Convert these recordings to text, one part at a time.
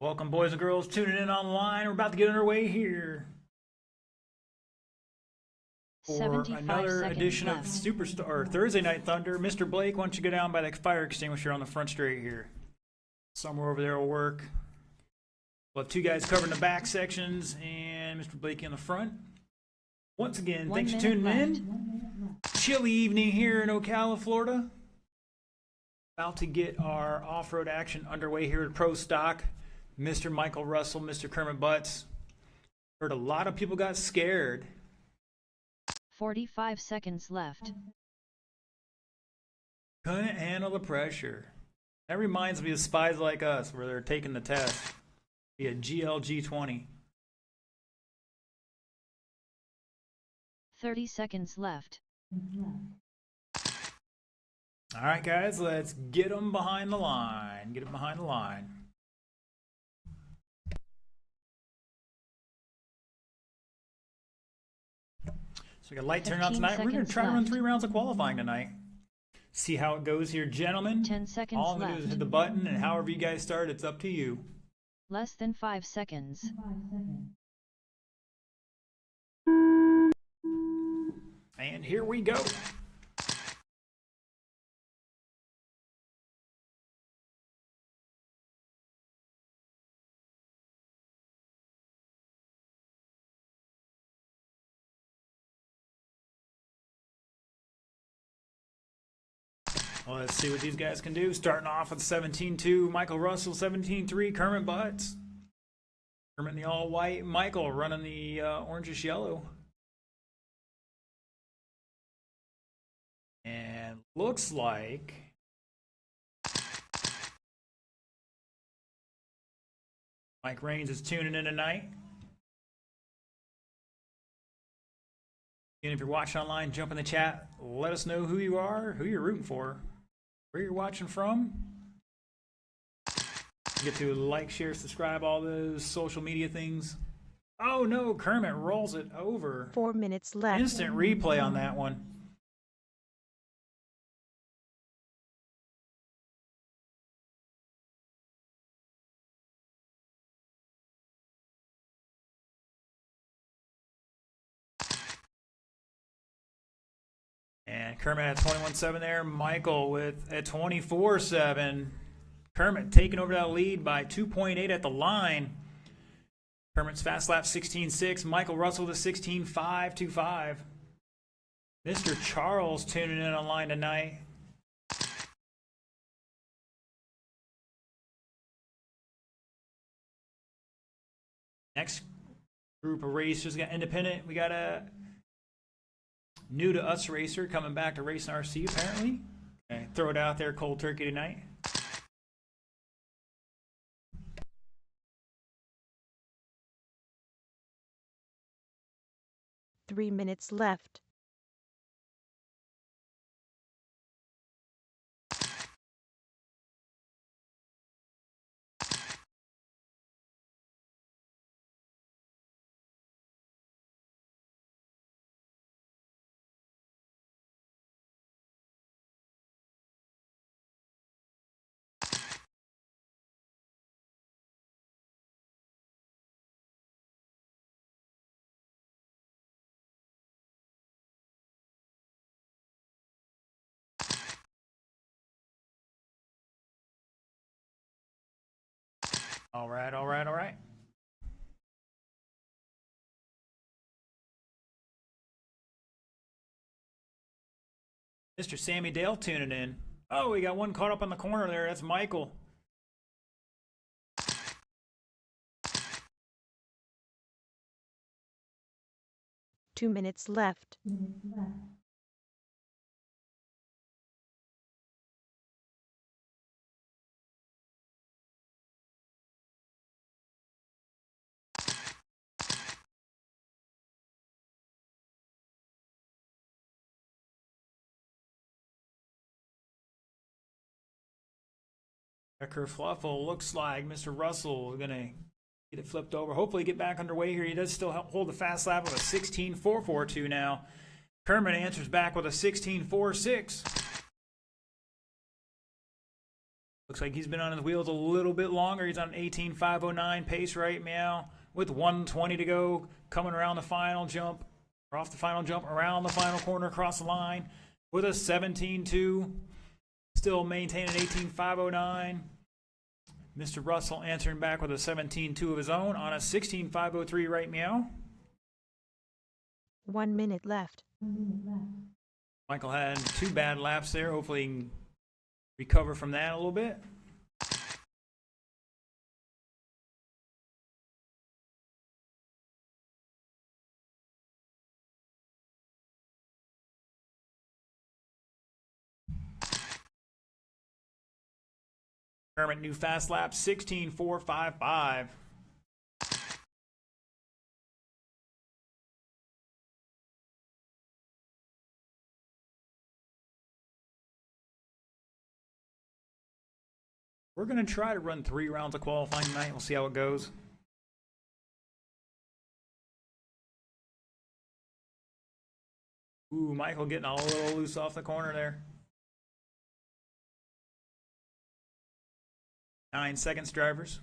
Welcome, boys and girls, tuning in online. We're about to get underway here for another edition of Superstar Thursday Night Thunder. Mr. Blake, why don't you go down by the fire extinguisher on the front straight here? Somewhere over there will work. We'll have two guys covering the back sections and Mr. Blake in the front. Once again, thanks for tuning in. Chilly evening here in Ocala, Florida. About to get our off-road action underway here at Pro Stock. Mr. Michael Russell, Mr. Kermit Butts. Heard a lot of people got scared. 45 seconds left. Couldn't handle the pressure. That reminds me of Spies Like Us, where they're taking the test. Be a GLG-20. 30 seconds left. All right, guys, let's get them behind the line. Get them behind the line. So we got light turn out tonight. We're going to try to run 3 rounds of qualifying tonight. See how it goes here, gentlemen. 10 seconds All I'm going to do is hit the button, and however you guys start, it's up to you. Less than 5 seconds. And here we go. Well, let's see what these guys can do. Starting off with 17-2, Michael Russell, 17-3, Kermit Butts. Kermit in the all-white, Michael running the orangish yellow. And looks like Mike Raines is tuning in tonight. And if you're watching online, jump in the chat. Let us know who you are, who you're rooting for, where you're watching from. Get to like, share, subscribe, all those social media things. Oh no, Kermit rolls it over. 4 minutes left. Instant replay on that one. And Kermit at 21-7 there. Michael with a 24-7. Kermit taking over that lead by 2.8 at the line. Kermit's fast lap 16.6. Michael Russell to 16.525. Mr. Charles tuning in online tonight. Next group of racers, got independent. We got a new to us racer coming back to racing RC apparently. Okay, throw it out there cold turkey tonight. Three minutes left. All right, all right, all right. Mr. Sammy Dale tuning in. Oh, we got one caught up on the corner there. That's Michael. Two minutes left. Becker Fluffle looks like Mr. Russell is going to get it flipped over. Hopefully get back underway here. He does still hold the fast lap of a 16.442 now. Kermit answers back with a 16.46. Looks like he's been on his wheels a little bit longer. He's on an 18.509 pace right now with 120 to go, coming around the final jump, or off the final jump, around the final corner, across the line with a 17.2, still maintaining 18.509. Mr. Russell answering back with a 17.2 of his own on a 16.503 right now. 1 minute left. Michael had 2 bad laps there. Hopefully he can recover from that a little bit. Kermit, new fast lap, 16.455. We're going to try to run 3 rounds of qualifying tonight. We'll see how it goes. Ooh, Michael getting a little loose off the corner there. 9 seconds, drivers.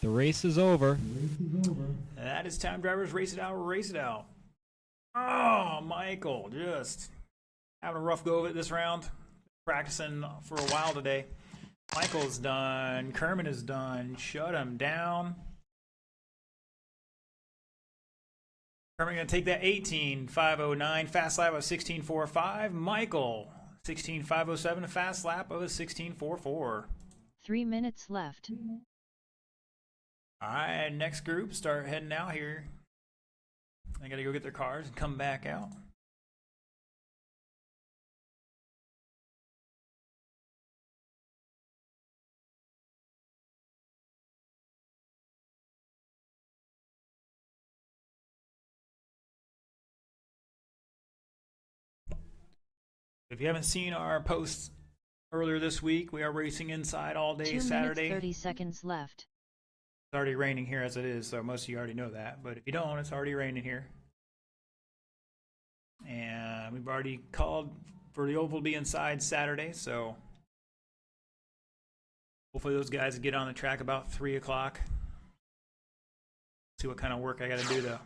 The race is over. That is time, drivers. Race it out, race it out. Oh, Michael, just having a rough go of it this round. Practicing for a while today. Michael's done. Kermit is done. Shut him down. Kermit going to take that 18.509 fast lap of 16.45. Michael, 16.507, a fast lap of a 16.44. 3 minutes left. All right, next group start heading out here. They got to go get their cars and come back out. If you haven't seen our posts earlier this week, we are racing inside all day 2 Saturday. minutes 30 seconds left. It's already raining here as it is, so most of you already know that. But if you don't, it's already raining here. And we've already called for the oval to be inside Saturday, so hopefully those guys get on the track about 3 o'clock. See what kind of work I got to do to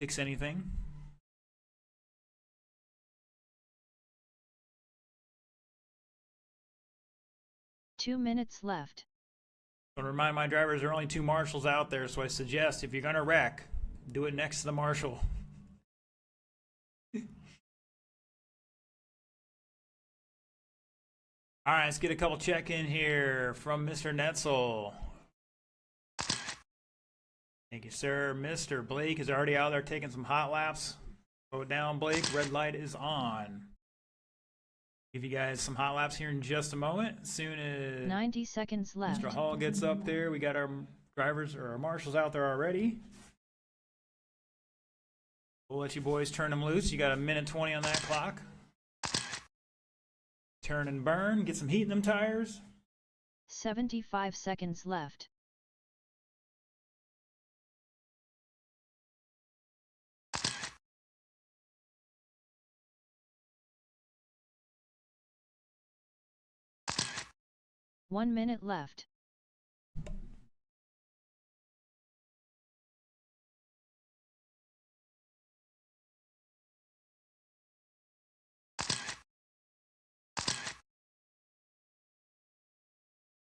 fix anything. Two minutes left. I want to remind my drivers there are only 2 marshals out there, so I suggest if you're going to wreck, do it next to the marshal. All right, let's get a couple check-in here from Mr. Netzel. Thank you, sir. Mr. Blake is already out there taking some hot laps. Slow it down, Blake. Red light is on. Give you guys some hot laps here in just a moment. As soon as 90 seconds left. Mr. Hall gets up there, we got our drivers or our marshals out there already. We'll let you boys turn them loose. You got 1:20 on that clock. Turn and burn. Get some heat in them tires. 75 seconds left. One minute left.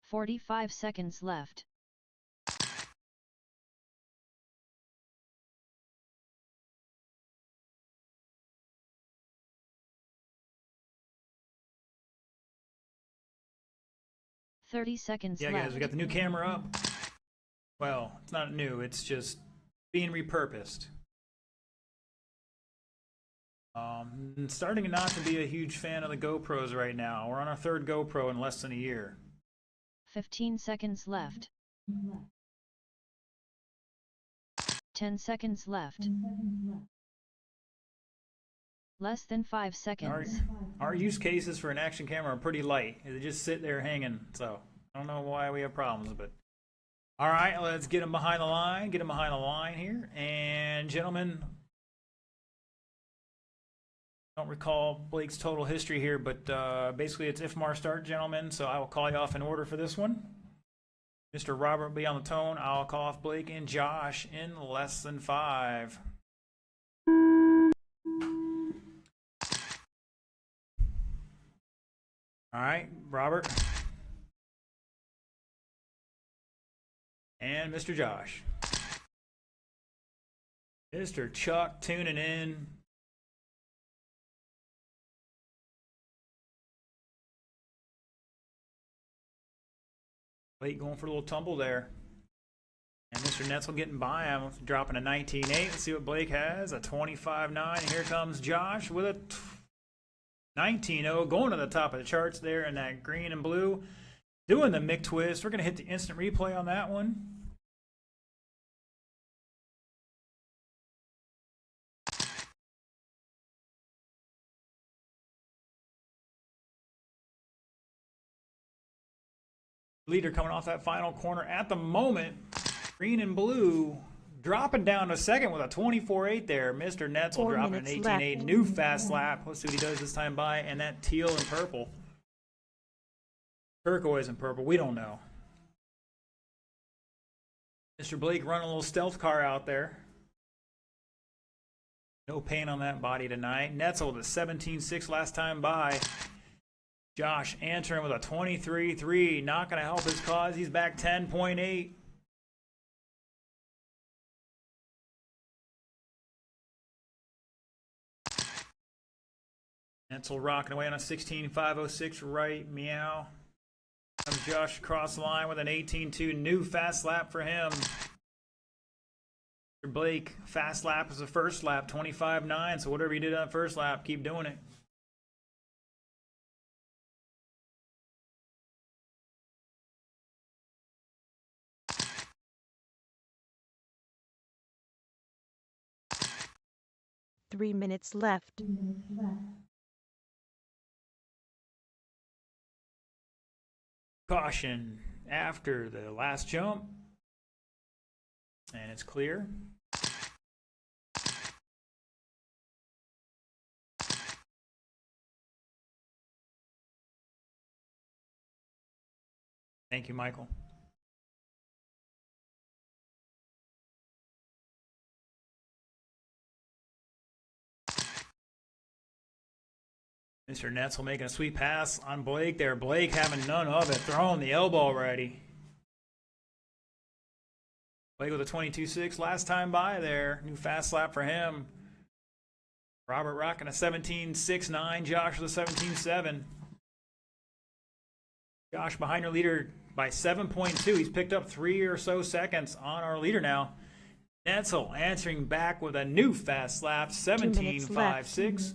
"45 seconds left. "30 seconds Yeah, left. guys, we got the new camera up. Well, it's not new. It's just being repurposed. Starting not to be a huge fan of the GoPros right now. We're on our 3rd GoPro in less than a year. 15 seconds left. 10 seconds left. Less than 5 seconds. Our use cases for an action camera are pretty light. They just sit there hanging, so I don't know why we have problems, but all right, let's get them behind the line. Get them behind the line here. And gentlemen, Don't recall Blake's total history here, but basically it's Ifmar start, gentlemen, so I will call you off in order for this one. Mr. Robert will be on the tone. I'll call off Blake and Josh in less than 5. All right, Robert. And Mr. Josh. Mr. Chuck tuning in. Blake going for a little tumble there. And Mr. Netzel getting by him, dropping a 19.8. Let's see what Blake has, a 25.9. And here comes Josh with a 19.0, going to the top of the charts there in that green and blue. Doing the Mick twist. We're going to hit the instant replay on that one. Leader coming off that final corner at the moment. Green and blue dropping down to second with a 24.8 there. Mr. Netzel dropping an 18.8. New fast lap. Let's see what he does this time by. And that teal and purple. Turquoise and purple. We don't know. Mr. Blake running a little stealth car out there. No paint on that body tonight. Netzel with a 17.6 last time by. Josh answering with a 23.3. Not going to help his cause. He's back 10.8. Netzel rocking away on a 16.506 right. Meow. Comes Josh across the line with an 18.2. New fast lap for him. Mr. Blake, fast lap is the first lap, 25.9. So whatever you did on the first lap, keep doing it. Three minutes left. Caution after the last jump. And it's clear. Thank you, Michael. Mr. Netzel making a sweet pass on Blake there. Blake having none of it, throwing the elbow already. Blake with a 22.6 last time by there. New fast lap for him. Robert rocking a 17.69. Josh with a 17.7. Josh behind our leader by 7.2. He's picked up 3 or so seconds on our leader now. Netzel answering back with a new fast lap, 17.56.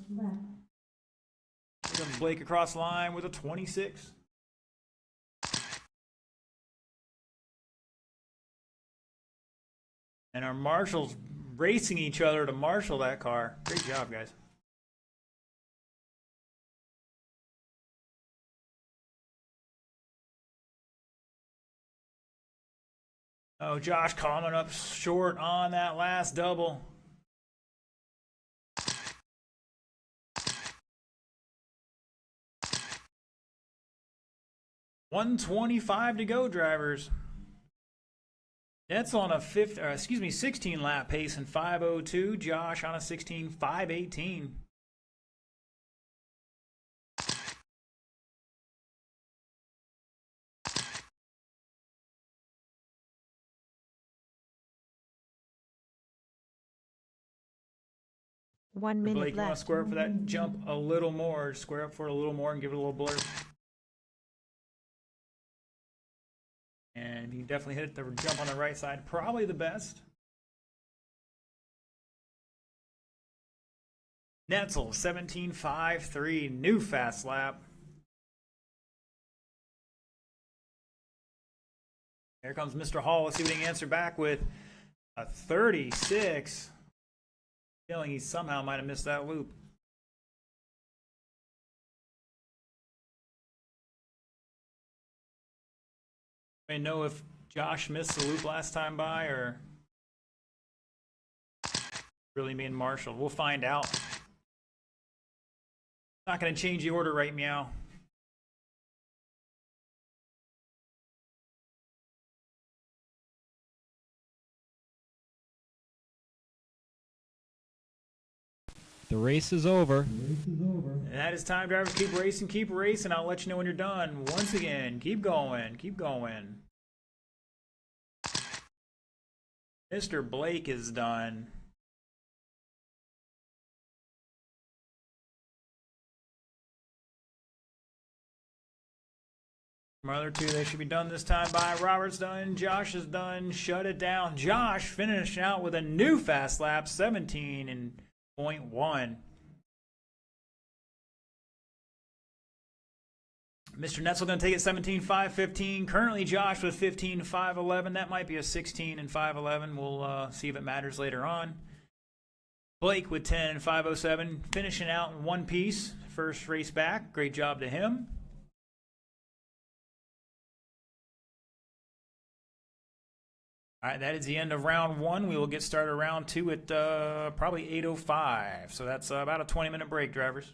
Here comes Blake across the line with a 26. And our marshals racing each other to marshal that car. Great job, guys. Oh, Josh coming up short on that last double. $125 to go, drivers. That's on a 16 lap pace in 5:02. Josh on a 16.518. One minute Blake, you want to left. square up for that jump a little more. Square up for it a little more and give it a little blur. And he definitely hit the jump on the right side. Probably the best. Netzel, 17.53. New fast lap. Here comes Mr. Hall. Let's see what he can answer back with. A 36. Feeling he somehow might have missed that loop. I know if Josh missed the loop last time by or really being marshaled. We'll find out. Not going to change the order right meow. The race is over. And that is time, drivers. Keep racing, keep racing. I'll let you know when you're done. Once again, keep going, keep going. Mr. Blake is done. My other two, they should be done this time by. Robert's done, Josh is done. Shut it down. Josh finished out with a new fast lap, 17.1. Mr. Netzel going to take it 17.5.15. Currently, Josh with 15.5.11. That might be a 16.5.11. We'll see if it matters later on. Blake with 10.5.07. Finishing out in one piece. First race back. Great job to him. All right, that is the end of round one. We will get started round two at probably 8:05. So that's about a 20-minute break, drivers.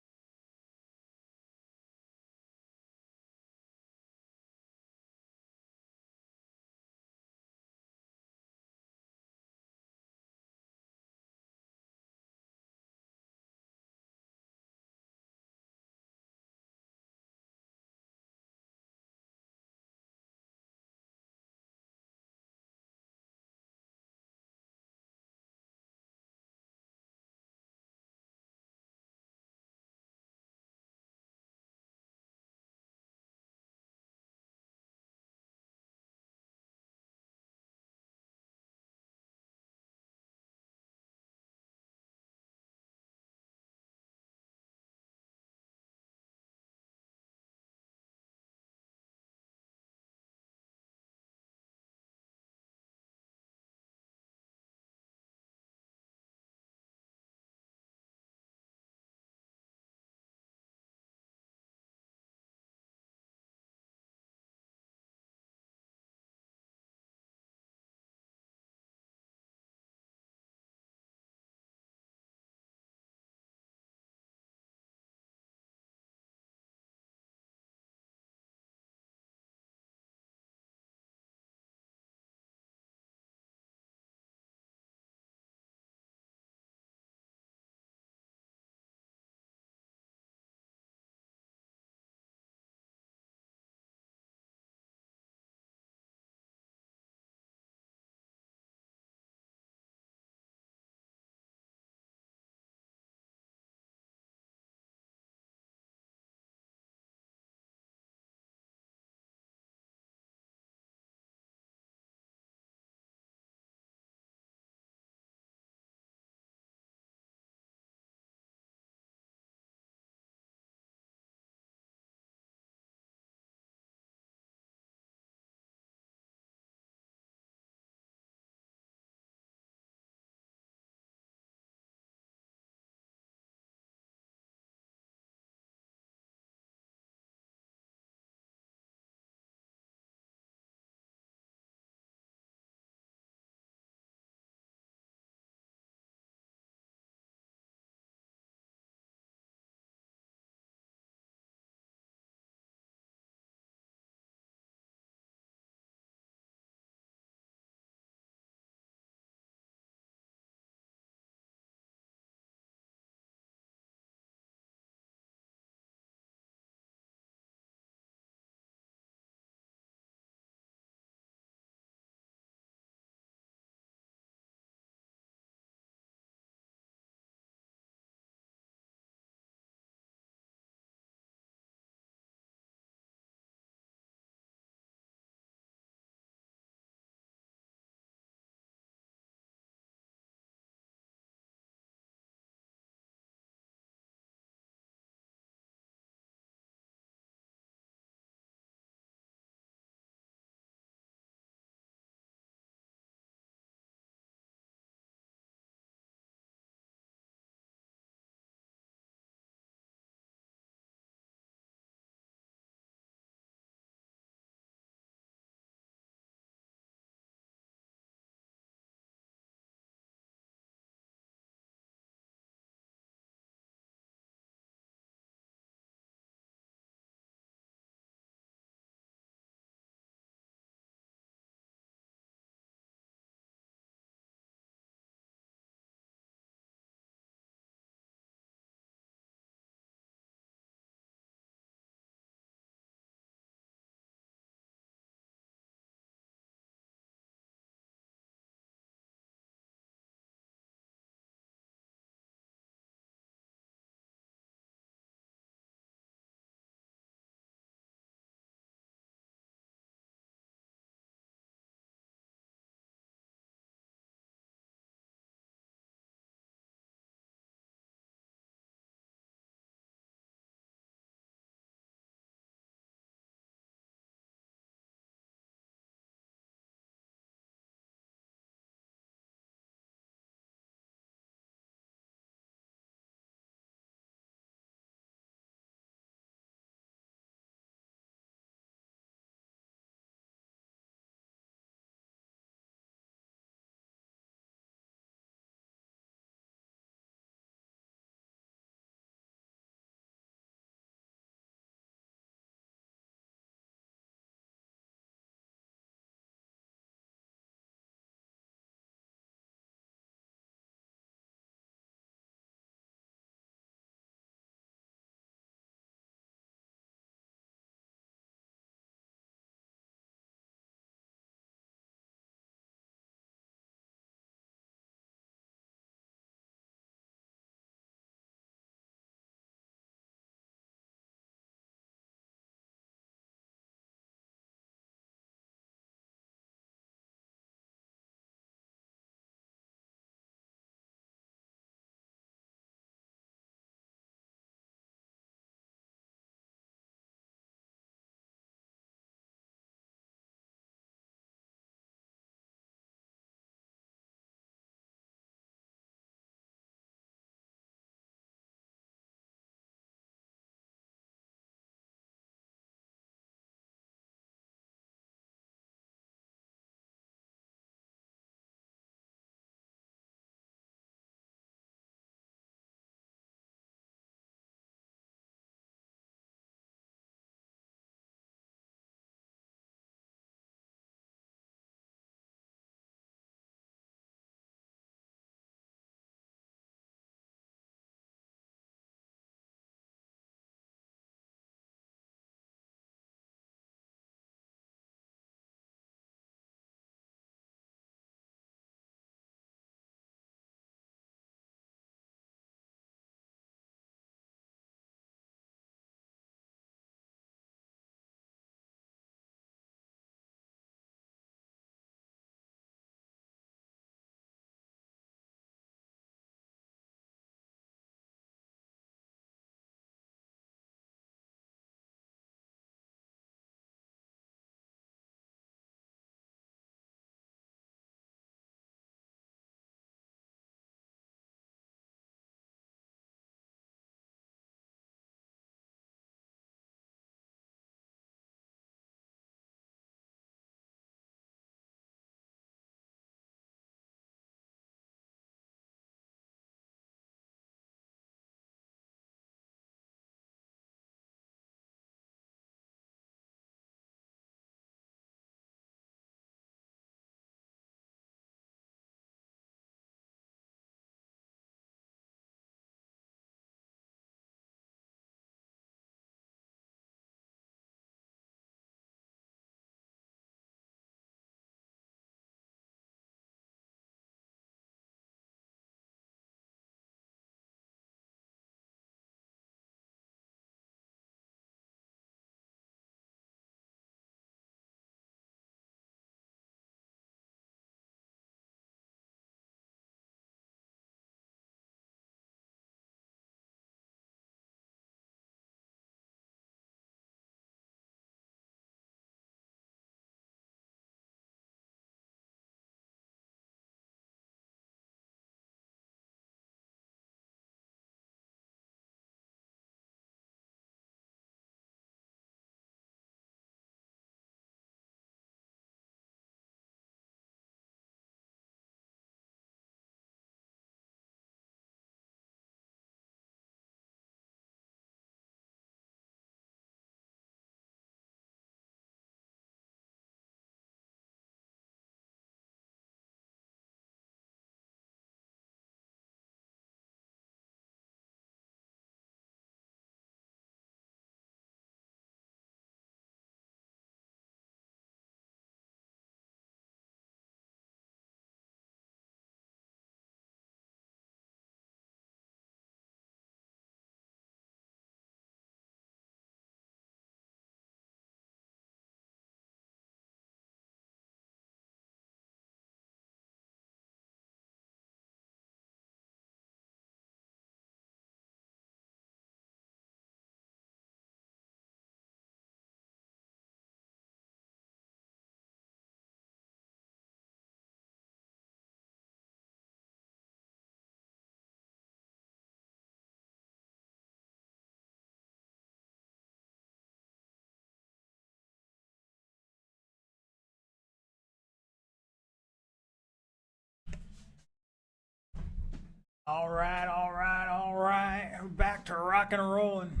All right, all right, all right. We're back to rocking and rolling.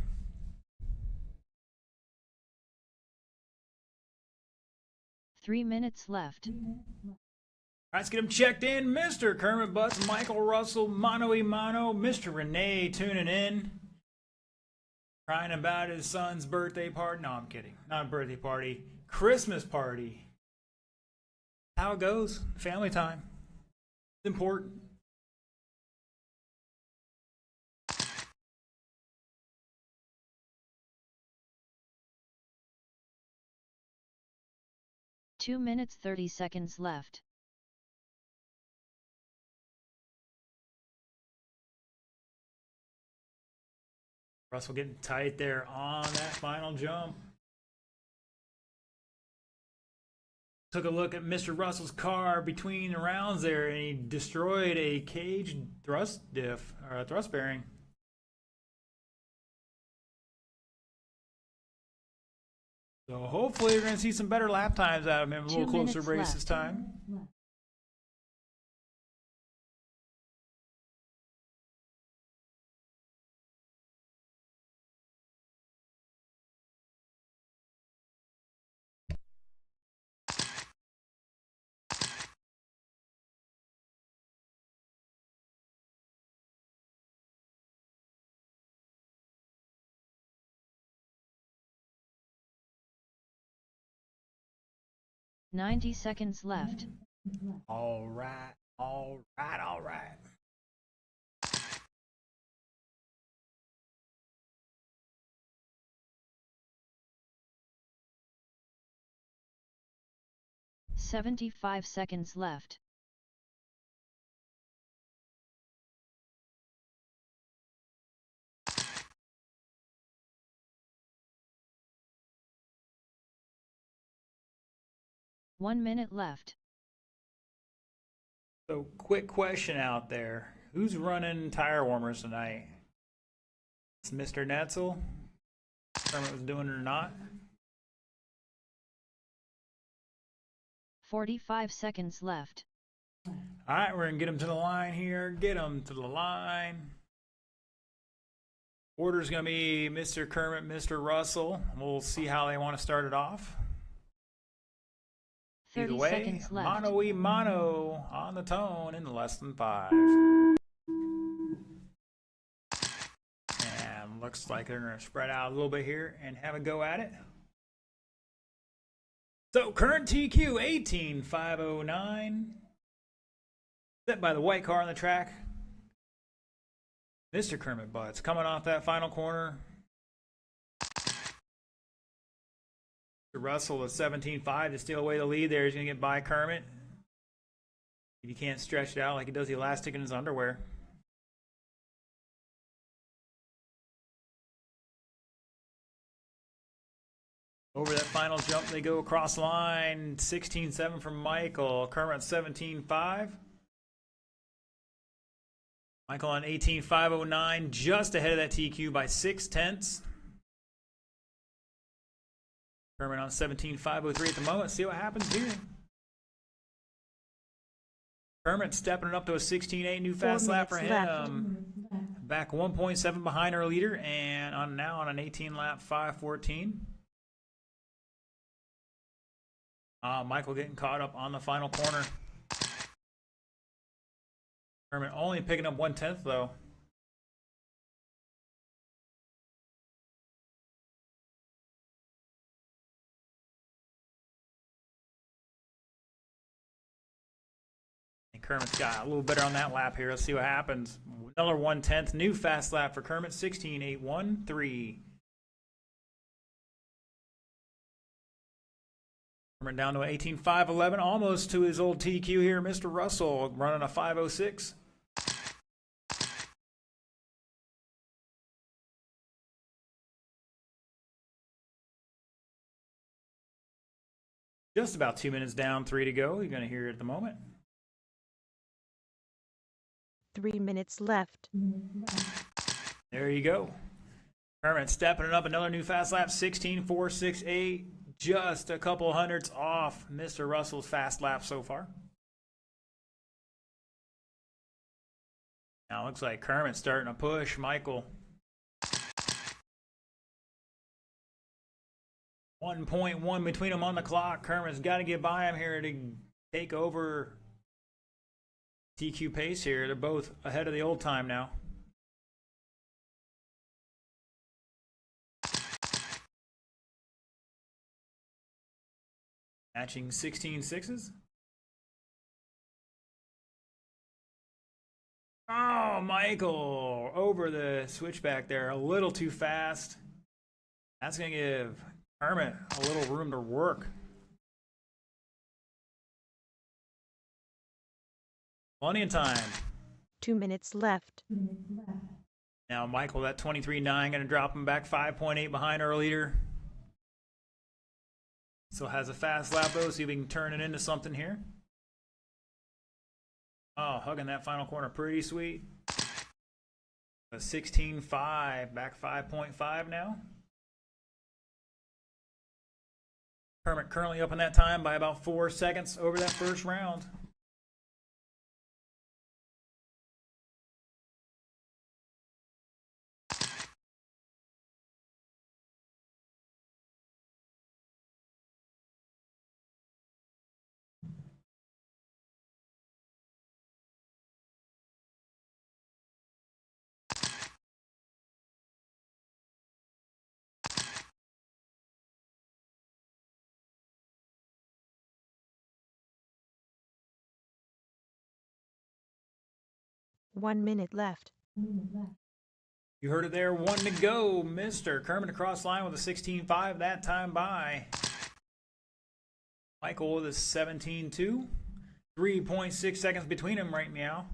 Three minutes left. All right, let's get him checked in. Mr. Kermit Butts, Michael Russell, Mano y Mano, Mr. Renee tuning in. Crying about his son's birthday party. No, I'm kidding. Not a birthday party. Christmas party. How it goes. Family time. It's important. Two minutes 30 seconds left. Russell getting tight there on that final jump. Took a look at Mr. Russell's car between the rounds there, and he destroyed a cage thrust diff, or a thrust bearing. So hopefully we're going to see some better lap times out of him, a little closer race this time. Ninety seconds left. All right, all right, all right. 75 seconds left. One minute left. So quick question out there. Who's running tire warmers tonight? It's Mr. Netzel. Kermit was doing it or not. 45 seconds left. All right, we're going to get him to the line here. Get him to the line. Order's going to be Mr. Kermit, Mr. Russell. We'll see how they want to start it off. 30 Either way, seconds left. mano y mano on the tone in less than 5. And looks like they're going to spread out a little bit here and have a go at it. So current TQ 18509. Set by the white car on the track. Mr. Kermit Butts coming off that final corner. Russell is 17.5 to steal away the lead there. He's going to get by Kermit. If he can't stretch it out like he does the elastic in his underwear. Over that final jump, they go across the line. 16.7 from Michael. Kermit 17.5. Michael on 18.509, just ahead of that TQ by 0.6. Kermit on 17.503 at the moment. See what happens here. Kermit stepping it up to a 16.8 new fast lap for him. Back 1.7 behind our leader, and now on an 18 lap 5.14. Michael getting caught up on the final corner. Kermit only picking up 1/10 though. Kermit's got a little better on that lap here. Let's see what happens. Another 1/10. New fast lap for Kermit. 16.813. Kermit down to 18.511. Almost to his old TQ here. Mr. Russell running a 5.06. Just about 2 minutes down, 3 to go. You're going to hear it at the moment. 3 minutes left. There you go. Kermit stepping it up. Another new fast lap. 16.468. Just a couple hundredths off Mr. Russell's fast lap so far. Now it looks like Kermit's starting to push Michael. 1.1 between them on the clock. Kermit's got to get by him here to take over TQ pace here. They're both ahead of the old time now. Matching 16.6s. Oh, Michael over the switchback there a little too fast. That's going to give Kermit a little room to work. Plenty of time. 2 minutes left. Now Michael, that 23.9, going to drop him back 5.8 behind our leader. Still has a fast lap though, see if we can turn it into something here. Oh, hugging that final corner pretty sweet. A 16.5, back 5.5 now. Kermit currently up in that time by about 4 seconds over that first round. One minute left. You heard it there, 1 to go. Mr. Kermit across line with a 16.5 that time by. Michael with a 17.2. 3.6 seconds between them right now.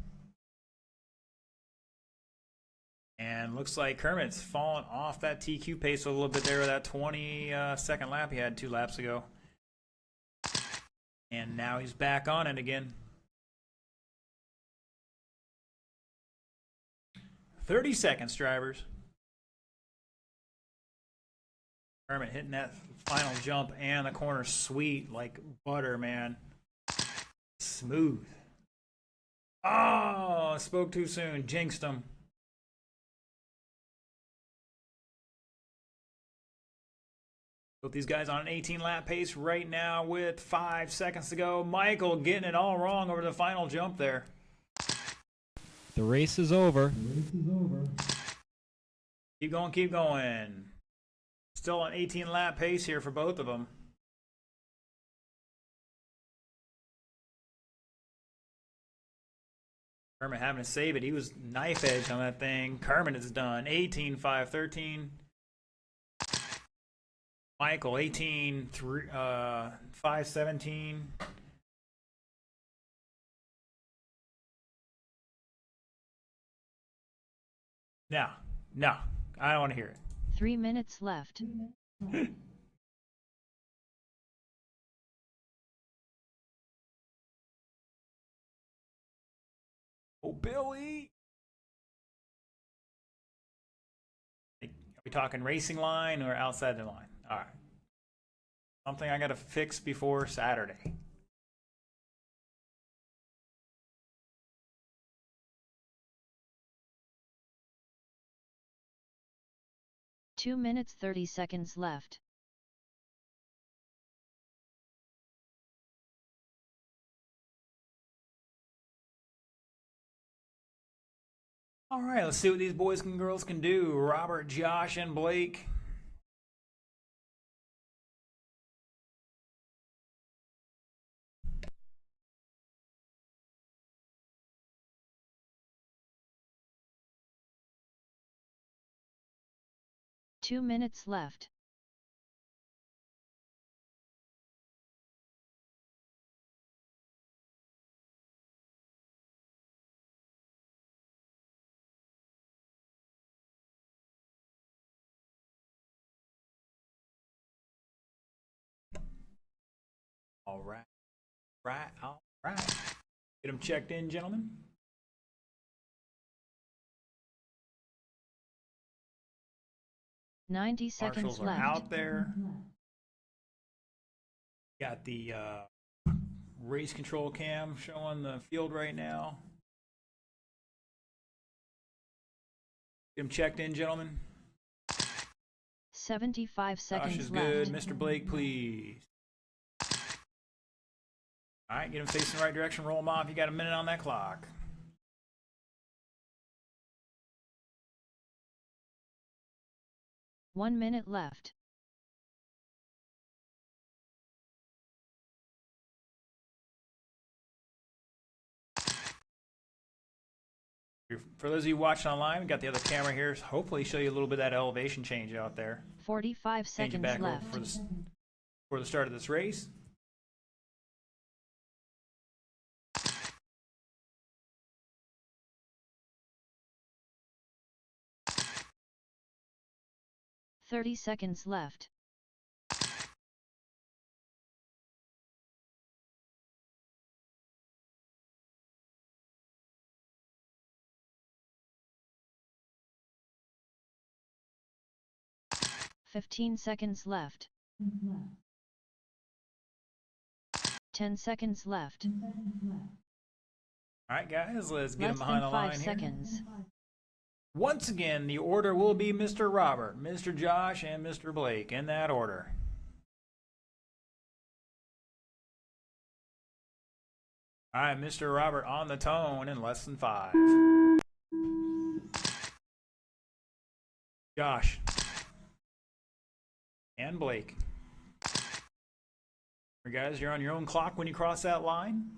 And looks like Kermit's fallen off that TQ pace a little bit there with that 20-second lap he had 2 laps ago. And now he's back on it again. 30 seconds, drivers. Kermit hitting that final jump and the corner sweet like butter, man. Smooth. Oh, spoke too soon. Jinxed him. Both these guys on an 18-lap pace right now with 5 seconds to go. Michael getting it all wrong over the final jump there. The race is over. Keep going, keep going. Still an 18-lap pace here for both of them. Kermit having to save it. He was knife edge on that thing. Kermit is done. 18.5.13. Michael 18.5.17. No, I don't want to hear it. 3 minutes left. Oh, Billy. Are we talking racing line or outside the line? All right. Something I got to fix before Saturday. Two minutes 30 seconds left. All right, let's see what these boys and girls can do. Robert, Josh, and Blake. Two minutes left. All right. All right. Get them checked in, gentlemen. Ninety seconds Marshals are left. out there. Got the race control cam showing the field right now. Get him checked in, gentlemen. 75 Josh seconds is left. good. Mr. Blake, please. All right, get him facing the right direction. Roll him off. You got a minute on that clock. One minute left. For those of you watching online, we got the other camera here. Hopefully show you a little bit of that elevation change out there. 45 Change it seconds back over left. for the start of this race. Thirty seconds left. Fifteen seconds left. 10 seconds left. All right, guys, let's get him Less behind the than line 5 here. seconds. Once again, the order will be Mr. Robert, Mr. Josh, and Mr. Blake in that order. All right, Mr. Robert on the tone in less than 5. Josh and Blake. You guys, you're on your own clock when you cross that line.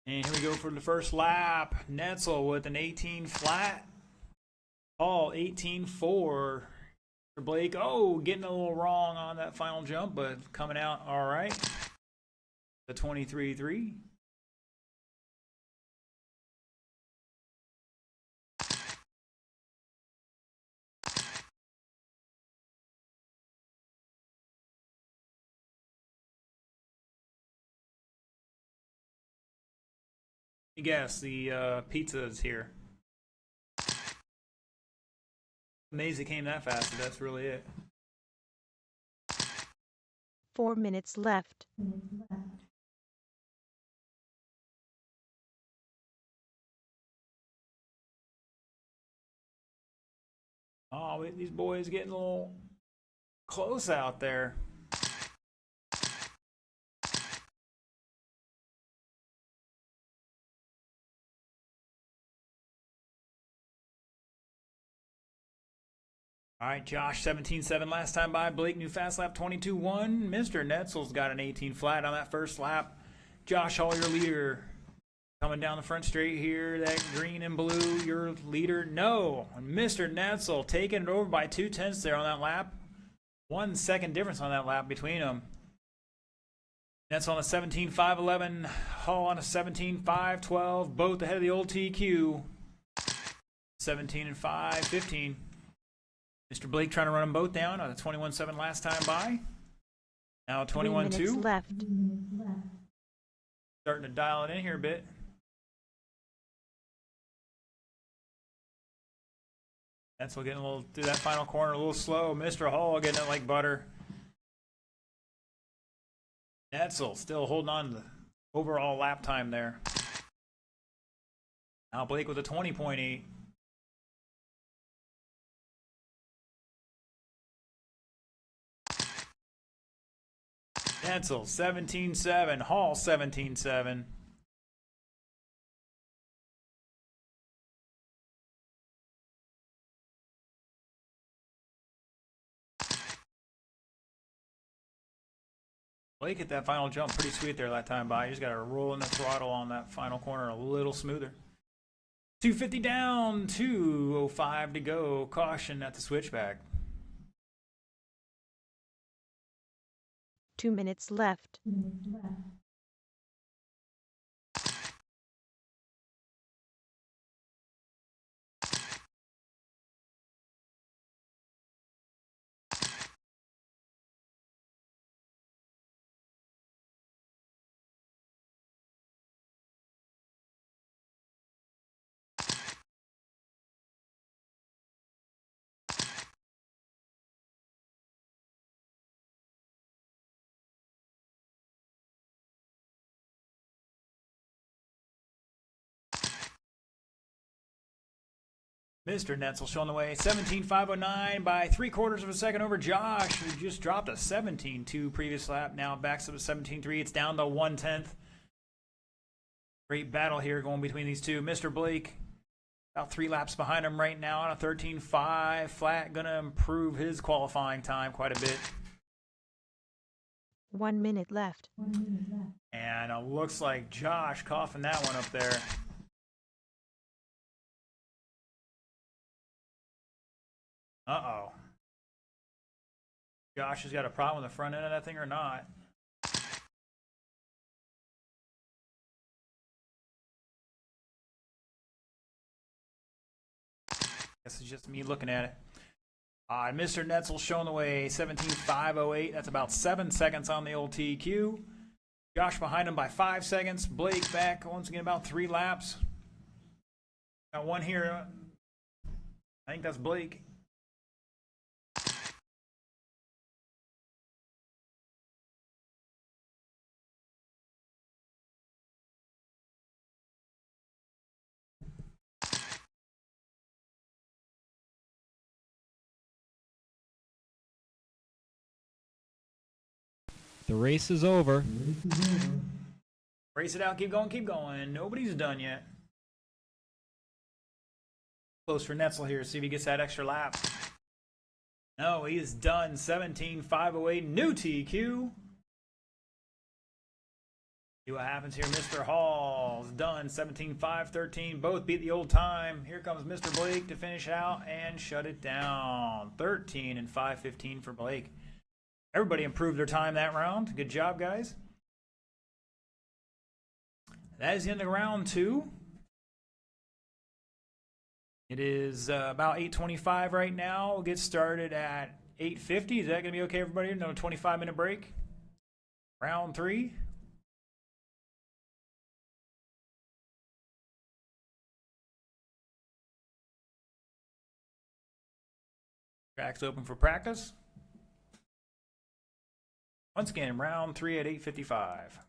And here we go for the first lap. Netzel with an 18 flat. Paul 18-4. For Blake, oh, getting a little wrong on that final jump, but coming out all right. The 23-3. You guess the pizza is here. Amazed it came that fast, but that's really it. 4 minutes left. Oh, these boys getting a little close out there. All right, Josh, 17-7 last time by. Blake, new fast lap, 22-1. Mr. Netzel's got an 18 flat on that first lap. Josh Hall, your leader. Coming down the front straight here, that green and blue, your leader. No, Mr. Netzel taking it over by 2/10 there on that lap. 1 second difference on that lap between them. Netzel on a 17.511, Hall on a 17.512, both ahead of the old TQ. 17 and 5-15. Mr. Blake trying to run them both down on a 21-7 last time by. Now 3 minutes 21-2. left. Starting to dial it in here a bit. Netzel getting a little through that final corner a little slow. Mr. Hall getting it like butter. Netzel still holding on to the overall lap time there. Now Blake with a 20.8. Netzel 17-7. Hall 17-7. Blake hit that final jump pretty sweet there that time by. You just got to roll in the throttle on that final corner a little smoother. 250 down, 205 to go. Caution at the switchback. 2 minutes left. Mr. Netzel showing the way, 17.509 by 3/4 of a second over Josh, who just dropped a 17.2 previous lap. Now backs up to 17.3. It's down to 1/10. Great battle here going between these two. Mr. Blake, about 3 laps behind him right now on a 13.5 flat. Going to improve his qualifying time quite a bit. 1 minute left. And it looks like Josh coughing that one up there. Uh-oh. Josh has got a problem with the front end of that thing or not. Guess it's just me looking at it. Mr. Netzel showing the way, 17.508. That's about 7 seconds on the old TQ. Josh behind him by 5 seconds. Blake back once again about 3 laps. Got one here. I think that's Blake. The race is over. Race it out, keep going, keep going. Nobody's done yet. Close for Netzel here, see if he gets that extra lap. No, he is done. 17.508, new TQ. See what happens here. Mr. Hall's done. 17.513. Both beat the old time. Here comes Mr. Blake to finish out and shut it down. 13 and 5:15 for Blake. Everybody improved their time that round. Good job, guys. That is the end of round 2. It is about 8:25 right now. We'll get started at 8:50. Is that going to be okay, everybody? Another 25-minute break. Round 3. Track's open for practice. Once again, round 3 at 8:55.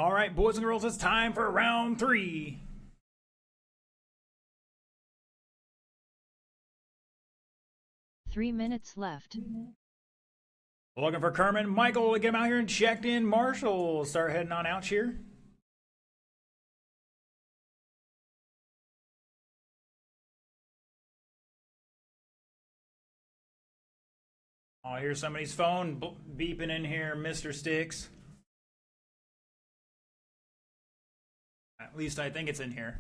All right, boys and girls, it's time for round 3. Three minutes left. Looking for Kermit and Michael to get him out here and checked in. Marshall, start heading on out here. Oh, here's somebody's phone beeping in here, Mr. Sticks. At least I think it's in here.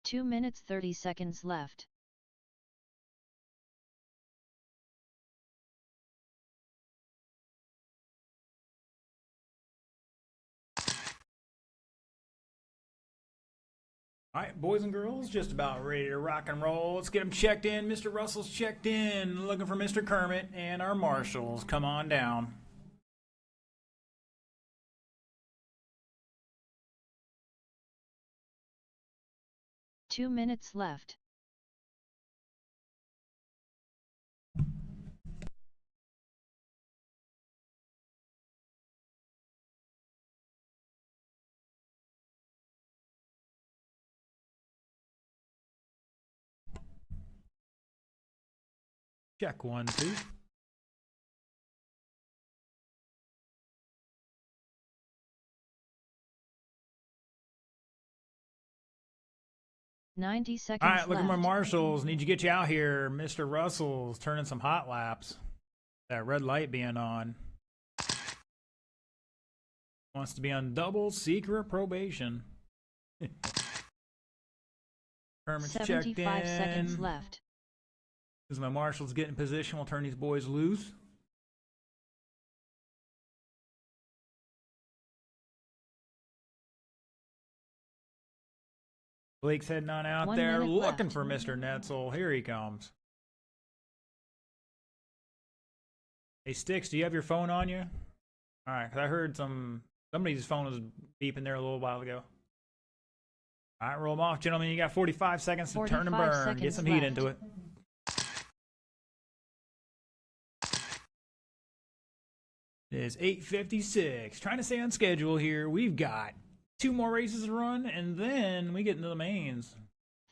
Two minutes 30 seconds left. All right, boys and girls, just about ready to rock and roll. Let's get them checked in. Mr. Russell's checked in. Looking for Mr. Kermit and our marshals. Come on down. Two minutes left. Check 1, 2. Ninety seconds All right, look at my left. marshals. Need to get you out here. Mr. Russell's turning some hot laps. That red light being on. Wants to be on double secret probation. Kermit's checked in. 75 seconds left. As my marshals get in position, we'll turn these boys loose. Blake's heading on out 1 there minute looking left. for Mr. Netzel. Here he comes. Hey, Sticks, do you have your phone on you? All right, because I heard somebody's phone was beeping there a little while ago. All right, roll them off, gentlemen. You got 45 seconds to turn and 45 burn. Get seconds some heat left. into it. It is 8:56. Trying to stay on schedule here. We've got 2 more races to run, and then we get into the mains.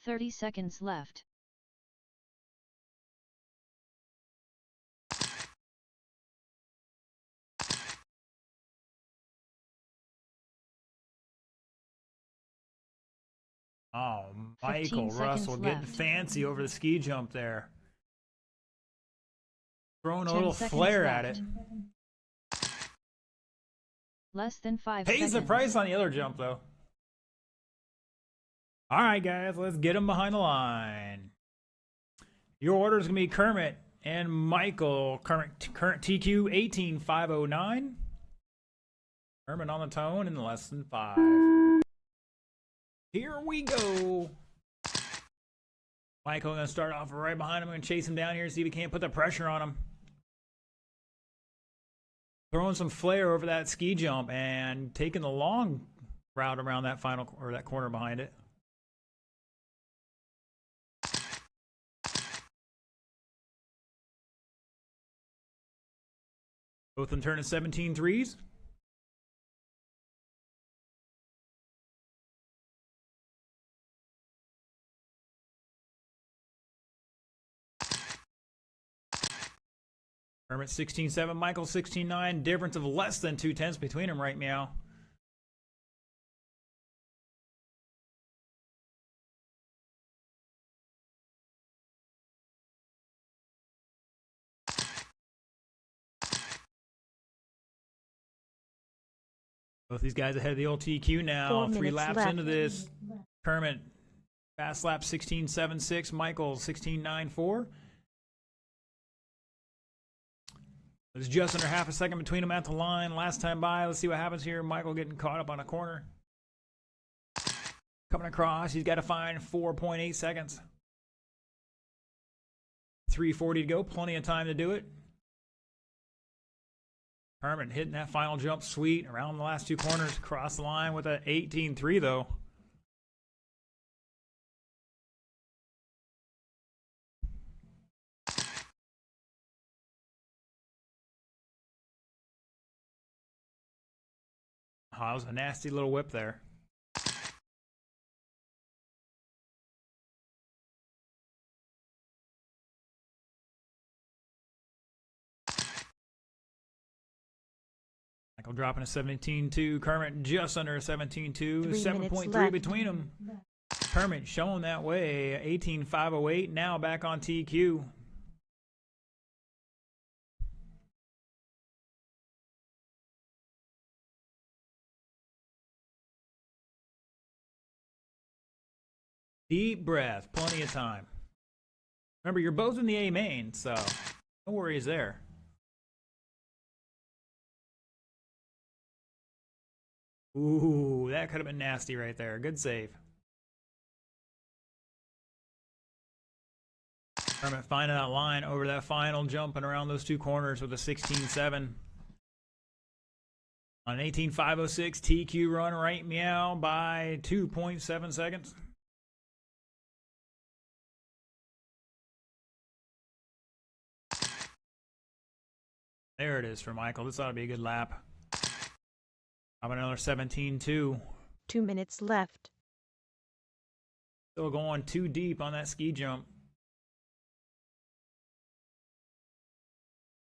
30 seconds left. Oh, 15 Michael seconds Russell getting left. fancy over the ski jump there. Throwing a 10 little seconds flare left. at it. Less than 5 Pays seconds. the price on the other jump, though. All right, guys, let's get them behind the line. Your order is going to be Kermit and Michael. Current TQ 18509. Kermit on the tone in less than 5. Here we go. Michael going to start off right behind him. I'm going to chase him down here, see if we can't put the pressure on him. Throwing some flare over that ski jump and taking the long route around that final or that corner behind it. Both of them turning 17 threes. Kermit 16-7, Michael 16-9. Difference of less than 2/10 between them right now. Both these guys ahead of the old TQ now. 4 3 minutes laps left. into this. Kermit fast lap 16.76. Michael 16.94. There's just under half a second between them at the line. Last time by. Let's see what happens here. Michael getting caught up on a corner. Coming across. He's got to find 4.8 seconds. 3:40 to go. Plenty of time to do it. Kermit hitting that final jump sweet around the last 2 corners. Across the line with an 18.3 though. that was a nasty little whip there. Michael dropping a 17.2. Kermit just under a 17.2. 7.3 between them. Kermit showing that way. 18.508. Now back on TQ. Deep breath. Plenty of time. Remember, you're both in the A main, so no worries there. Ooh, that could have been nasty right there. Good save. Kermit finding that line over that final jump and around those two corners with a 16.7. On an 18.506 TQ run right meow by 2.7 seconds. There it is for Michael. This ought to be a good lap. How about another 17.2? 2 minutes left. Still going too deep on that ski jump.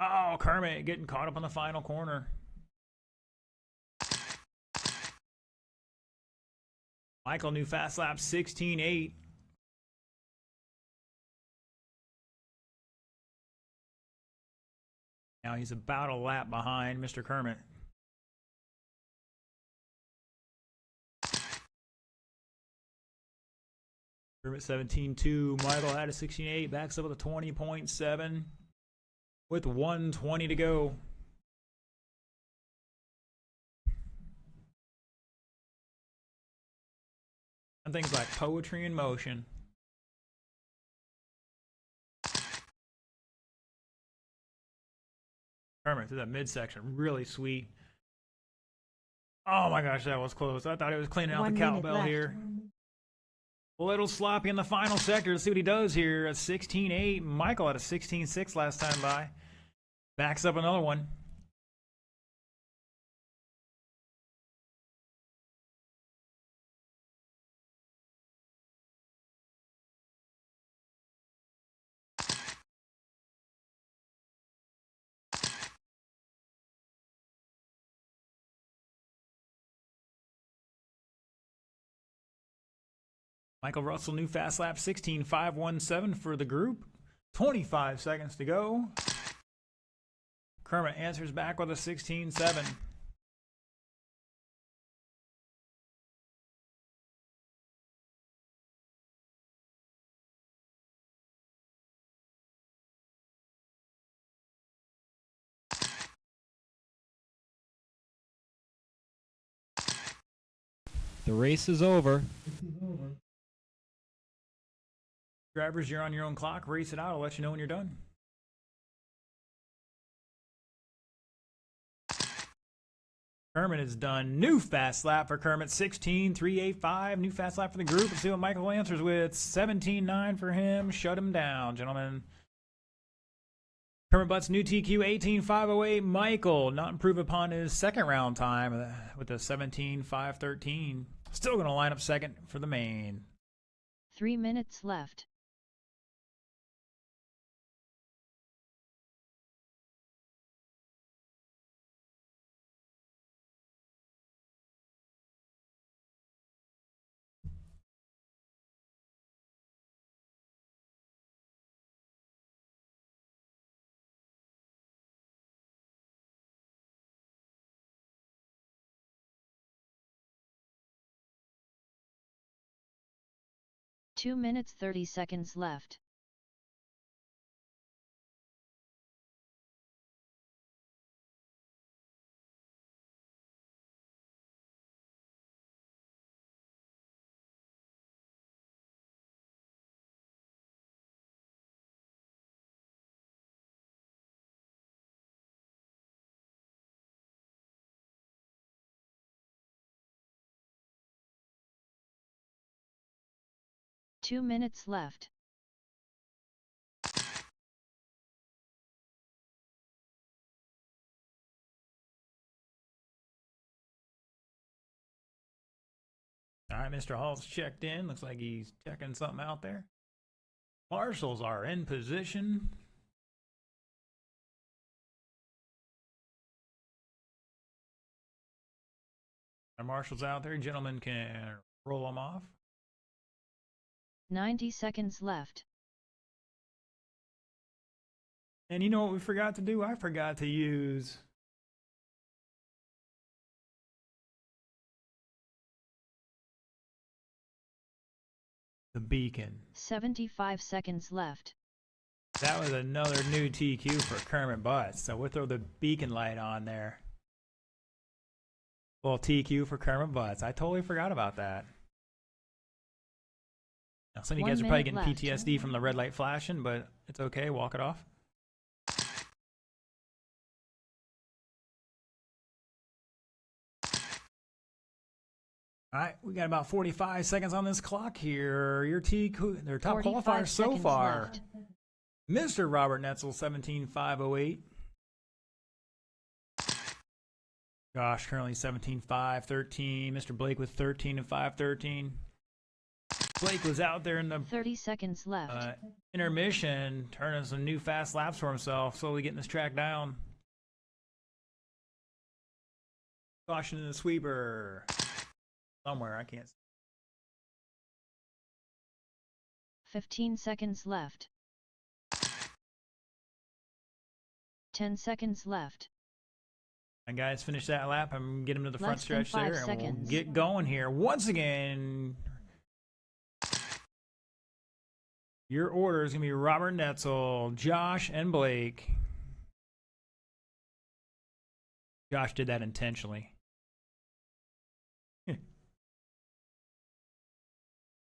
Oh, Kermit getting caught up on the final corner. Michael, new fast lap 16.8. Now he's about a lap behind Mr. Kermit. Kermit 17.2. Michael had a 16.8. Backs up with a 20.7 with 1:20 to go. And things like poetry in motion. Kermit through that midsection, really sweet. Oh my gosh, that was close. I thought he was cleaning out the cowbell here. A little sloppy in the final sector. Let's see what he does here. A 16.8. Michael had a 16.6 last time by. Backs up another one. Michael Russell, new fast lap 16.517 for the group. 25 seconds to go. Kermit answers back with a 16.7. The race is over. Drivers, you're on your own clock. Race it out. I'll let you know when you're done. Kermit is done. New fast lap for Kermit, 16.385. New fast lap for the group. Let's see what Michael answers with. 17.9 for him. Shut him down, gentlemen. Kermit Butts, new TQ, 18.508. Michael, not improve upon his second round time with a 17.513. Still going to line up second for the main. 3 minutes left. Two minutes 30 seconds left. Two minutes left. All right, Mr. Hall's checked in. Looks like he's checking something out there. Marshals are in position. Our marshals out there. Gentlemen can roll them off. 90 seconds left. And you know what we forgot to do? I forgot to use the beacon. 75 seconds left. That was another new TQ for Kermit Butts. So we'll throw the beacon light on there. Well, TQ for Kermit Butts. I totally forgot about that. Now, some of you guys are probably getting PTSD from the red light flashing, but it's okay. Walk it off. All right, we got about 45 seconds on this clock here. Your their top qualifier so far. Left. Mr. Robert Netzel, 17.508. Josh currently 17.513. Mr. Blake with 13.513. Blake was out there in the 30 seconds left. Intermission, turning some new fast laps for himself, slowly getting this track down. Caution in the sweeper. Somewhere, I can't see. 15 seconds left. 10 seconds left. And guys, finish that lap and get him to the front Less than stretch there, 5 and we'll seconds. get going here. Once again, your order is going to be Robert Netzel, Josh, and Blake. Josh did that intentionally.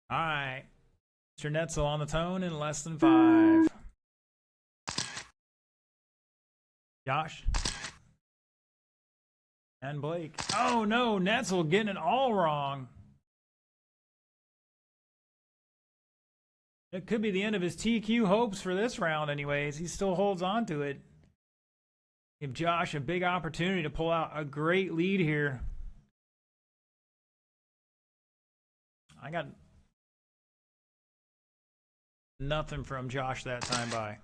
All right. Mr. Netzel on the tone in less than 5. Josh. And Blake. Oh no, Netzel getting it all wrong. It could be the end of his TQ hopes for this round anyways. He still holds on to it. Give Josh a big opportunity to pull out a great lead here. I got nothing from Josh that time by.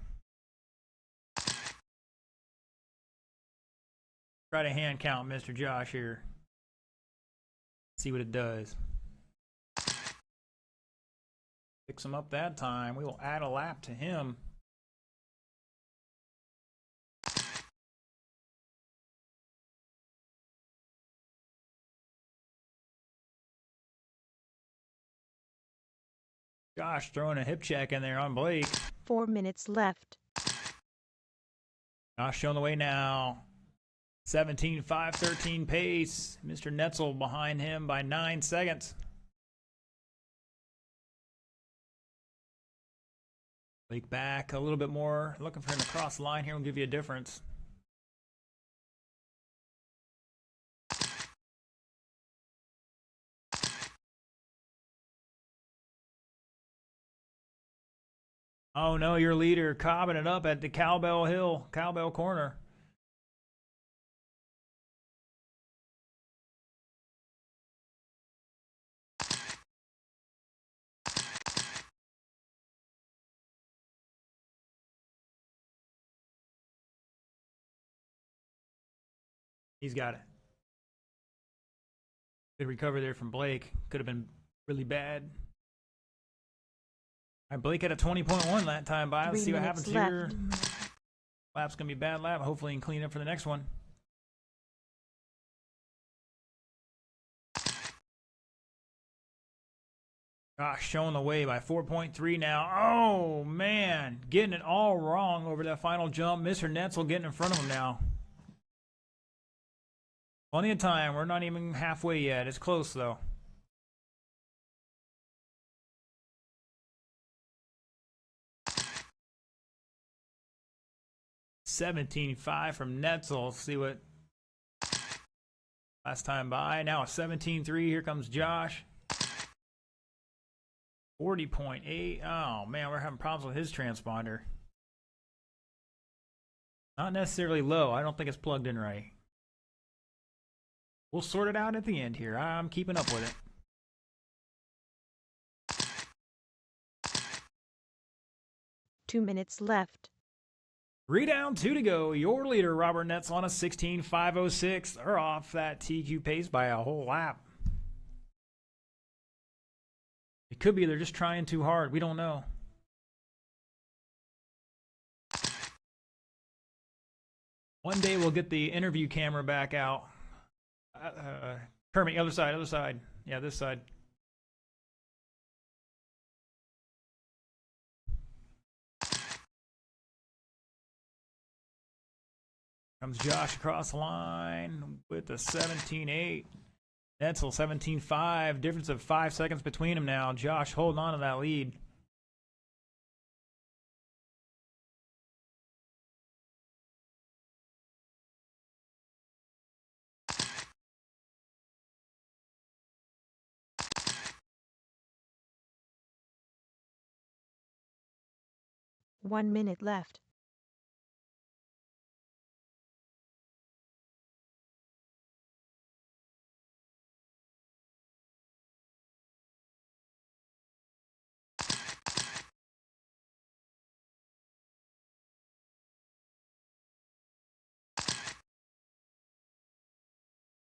Try to hand count Mr. Josh here. See what it does. Picks him up that time. We will add a lap to him. Josh throwing a hip check in there on Blake. 4 minutes left. Josh showing the way now. 17.513 pace. Mr. Netzel behind him by 9 seconds. Blake back a little bit more. Looking for him to cross the line here. Will give you a difference. Oh no, your leader cobbing it up at the Cowbell Hill, Cowbell Corner. He's got it. Good recovery there from Blake. Could have been really bad. All right, Blake had a 20.1 that time by. Let's see what happens here. Lap's going to be a bad lap. Hopefully he can clean up for the next one. Gosh, showing the way by 4.3 now. Oh, man. Getting it all wrong over that final jump. Mr. Netzel getting in front of him now. Plenty of time. We're not even halfway yet. It's close, though. $17.5 from Netzel. Let's see what last time by. Now a 17.3. Here comes Josh. 40.8. Oh, man, we're having problems with his transponder. Not necessarily low. I don't think it's plugged in right. We'll sort it out at the end here. I'm keeping up with it. 2 minutes left. 3 down, 2 to go. Your leader, Robert Netzel, on a 16.506. They're off that TQ pace by a whole lap. It could be they're just trying too hard. We don't know. One day we'll get the interview camera back out. Kermit, other side, other side. Yeah, this side. Comes Josh across the line with a 17.8. Netzel 17.5. Difference of 5 seconds between them now. Josh holding on to that lead. One minute left.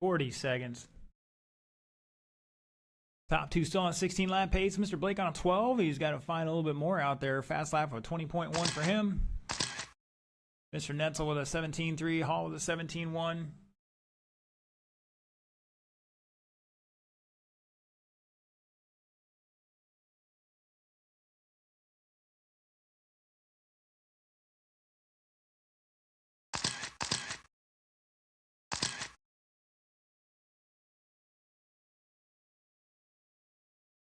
.40 seconds. Top two still on 16 lap pace. Mr. Blake on a 12. He's got to find a little bit more out there. Fast lap of a 20.1 for him. Mr. Netzel with a 17.3. Hall with a 17.1.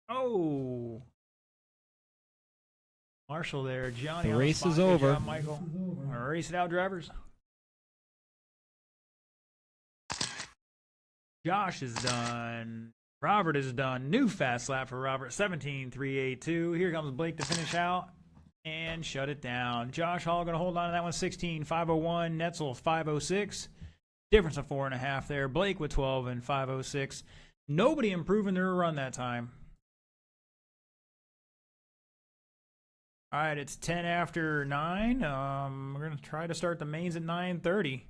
Oh, Marshall there, Johnny. The on race spot. is Good over. job, Michael. Race it out, drivers. Josh is done. Robert is done. New fast lap for Robert. 17.382. Here comes Blake to finish out and shut it down. Josh Hall going to hold on to that one. 16.501. Netzel 5.06. Difference of 4.5 there. Blake with 12 and 5.06. Nobody improving their run that time. All right, it's 10 after 9. We're going to try to start the mains at 9:30.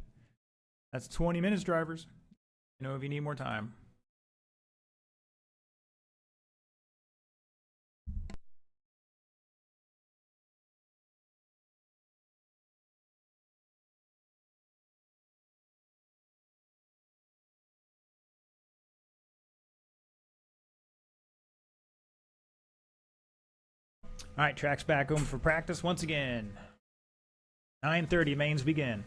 That's 20 minutes, drivers. You know, if you need more time. All right, track's back open for practice once again. 9:30, mains begin.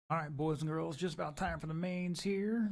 All right, boys and girls, just about time for the mains here.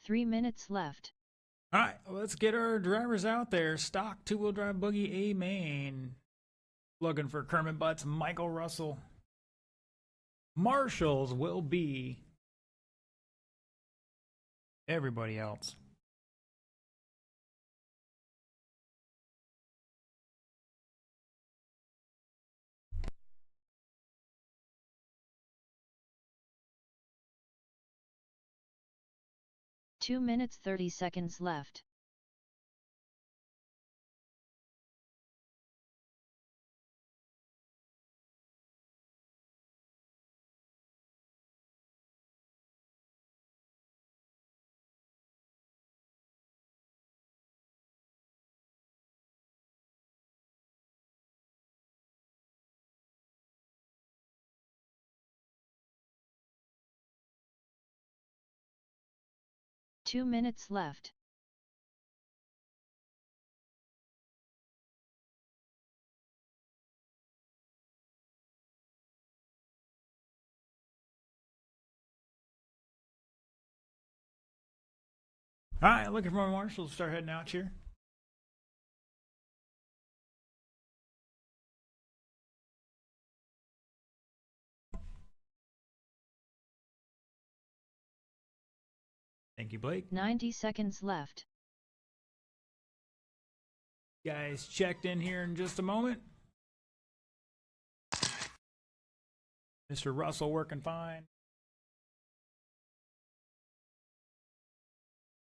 Three minutes left. All right, let's get our drivers out there. Stock two-wheel drive buggy A main. Looking for Kermit Butts, Michael Russell. Marshals will be everybody else. Two minutes 30 seconds left. Two minutes left. All right, looking for more marshals. Start heading out here. Thank you, Blake. 90 seconds left. Guys checked in here in just a moment. Mr. Russell working fine.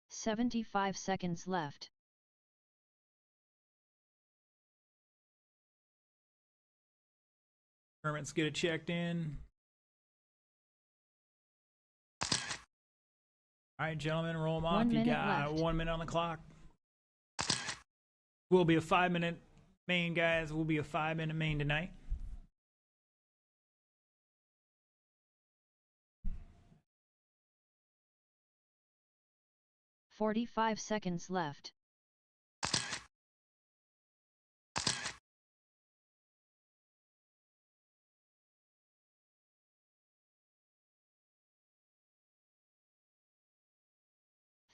75 seconds left. Kermit's get it checked in. All right, gentlemen, roll them off. 1 You minute got left. 1 minute on the clock. Will be a 5-minute main, guys. Will be a 5-minute main tonight. "45 seconds left.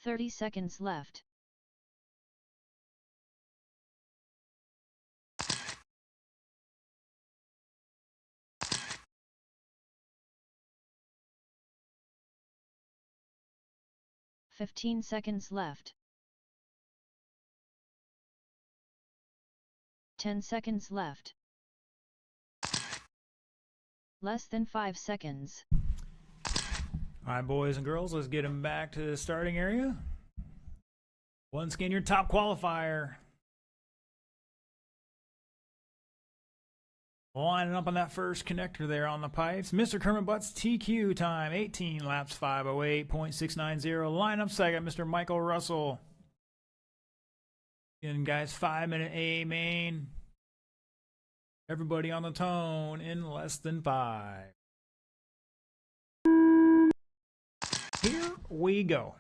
"30 seconds left. "15 seconds left. 10 seconds left. Less than 5 seconds. All right, boys and girls, let's get them back to the starting area. Once again, your top qualifier. Lining up on that first connector there on the pipes. Mr. Kermit Butts TQ time, 18 laps, 5:08.690. Line up second, Mr. Michael Russell. Again, guys, 5-minute A main. Everybody on the tone in less than 5. Here we go.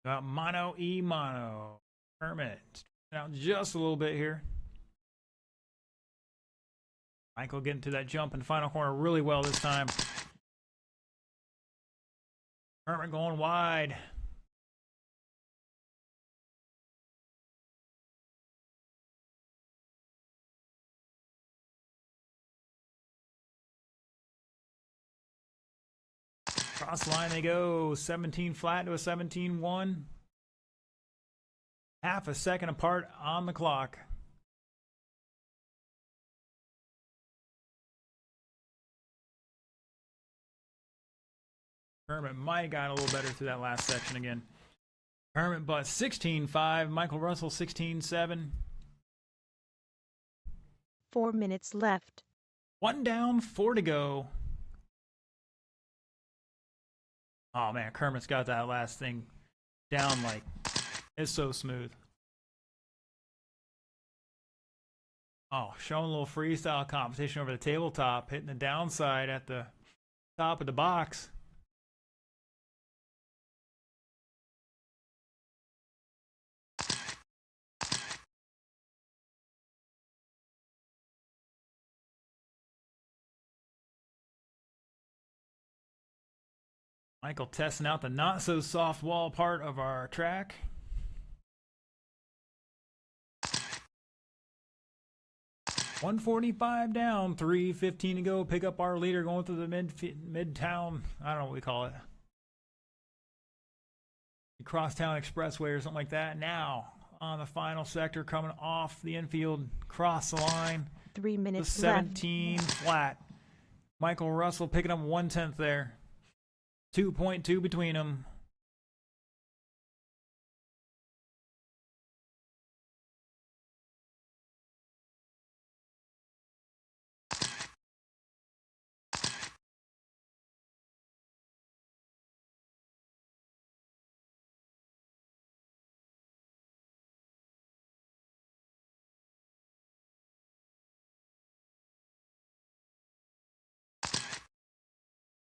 Got mono E mono. Kermit. Now just a little bit here. Michael getting to that jump in the final corner really well this time. Kermit going wide. Cross line they go. 17 flat to a 17-1. Half a second apart on the clock. Kermit might have gotten a little better through that last section again. Kermit Butts 16.5. Michael Russell 16.7. 4 minutes left. 1 down, 4 to go. Oh man, Kermit's got that last thing down like it's so smooth. Oh, showing a little freestyle competition over the tabletop, hitting the downside at the top of the box. Michael testing out the not so soft wall part of our track. $145 down, 3:15 to go. Pick up our leader going through the midtown. I don't know what we call it. The Crosstown Expressway or something like that. Now on the final sector, coming off the infield, cross the line. 3 minutes The 17 flat. Michael Russell picking up 1/10 there. 2.2 between them.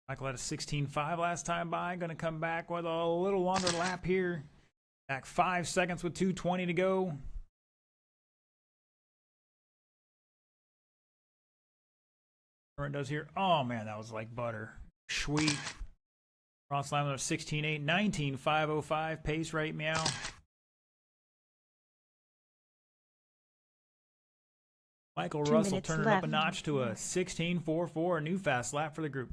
Michael had a 16.5 last time by. Going to come back with a little longer lap here. Back 5 seconds with 2:20 to go. Current does here. Oh man, that was like butter. Sweet. Cross line with a 16.8, 19.505 pace right meow. Michael 2 Russell minutes turning up a left. notch to a 16.44, a new fast lap for the group.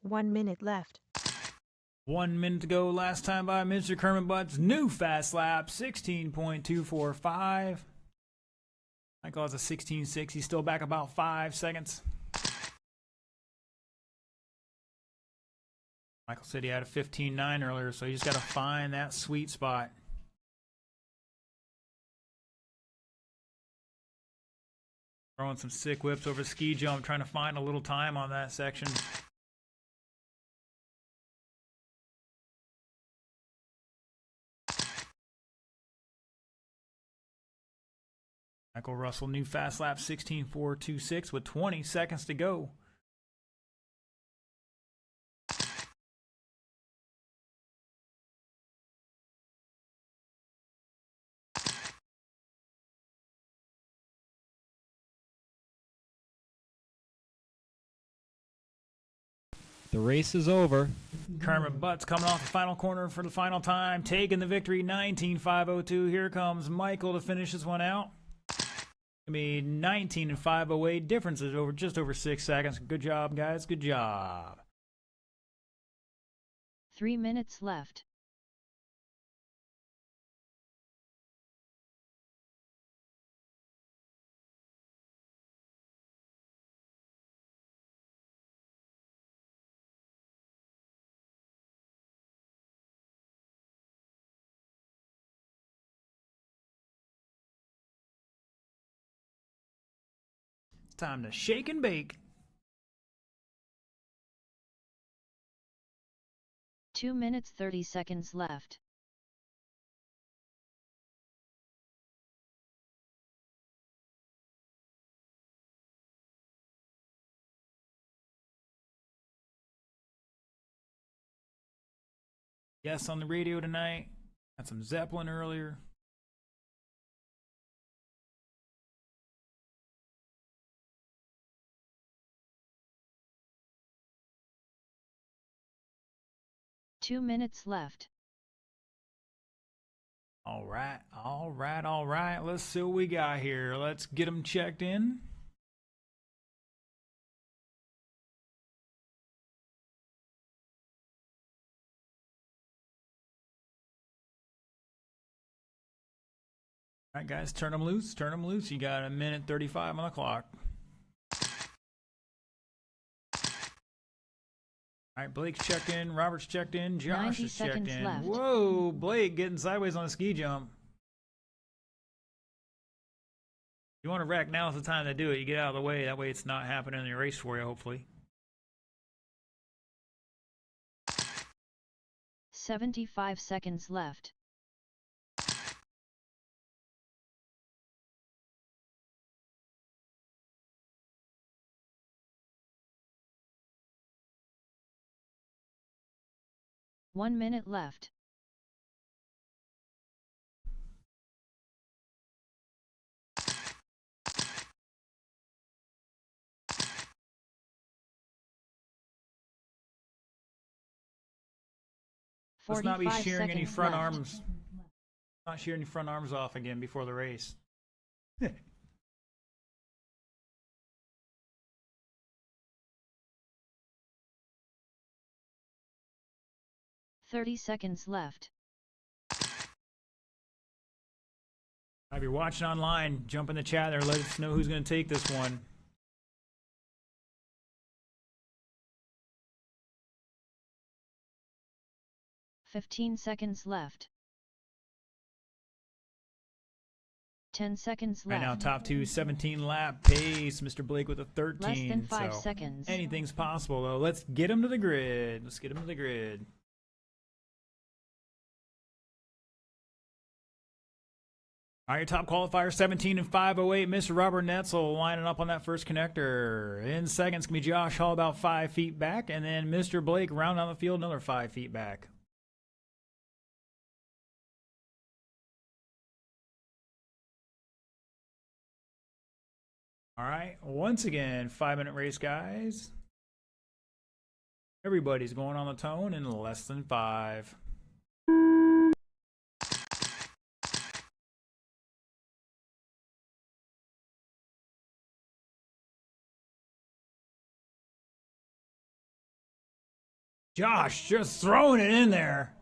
One minute left. 1 minute to go. Last time by Mr. Kermit Butts. New fast lap, 16.245. Michael has a 16.6. He's still back about 5 seconds. Michael said he had a 15.9 earlier, so you just got to find that sweet spot. Throwing some sick whips over ski jump, trying to find a little time on that section. Michael Russell, new fast lap, 16.426 with 20 seconds to go. The race is over. Kermit Butts coming off the final corner for the final time, taking the victory, 19.502. Here comes Michael to finish this one out. I mean, 19.508. Differences over just over 6 seconds. Good job, guys. Good job. 3 minutes left. It's time to shake and bake. 2 minutes 30 seconds left. Yes, on the radio tonight. Had some Zeppelin earlier. Two minutes left. All right, all right, all right. Let's see what we got here. Let's get them checked in. All right, guys, turn them loose. Turn them loose. You got a minute 35 on the clock. All right, Blake's checked in. Robert's checked in. Josh is checked 90 seconds in. left. Whoa, Blake getting sideways on a ski jump. You want to wreck, now's the time to do it. You get out of the way. That way it's not happening in the race for you, hopefully. 75 seconds left. One minute left. Let's not be 45 shearing any seconds front left. arms. Not shearing any front arms off again before the race. 30 seconds left. If you're watching online, jump in the chat there. Let us know who's going to take this one. $15 seconds left. 10 seconds Right left. now, top two, 17 lap pace. Mr. Blake with a 13. Less than 5 so seconds. anything's possible, though. Let's get him to the grid. Let's get him to the grid. All right, your top qualifier, 17 and 508. Mr. Robert Netzel lining up on that first connector. In seconds, can be Josh Hall about 5 feet back, and then Mr. Blake round on the field another 5 feet back. All right, once again, 5-minute race, guys. Everybody's going on the tone in less than 5. Josh just throwing it in there.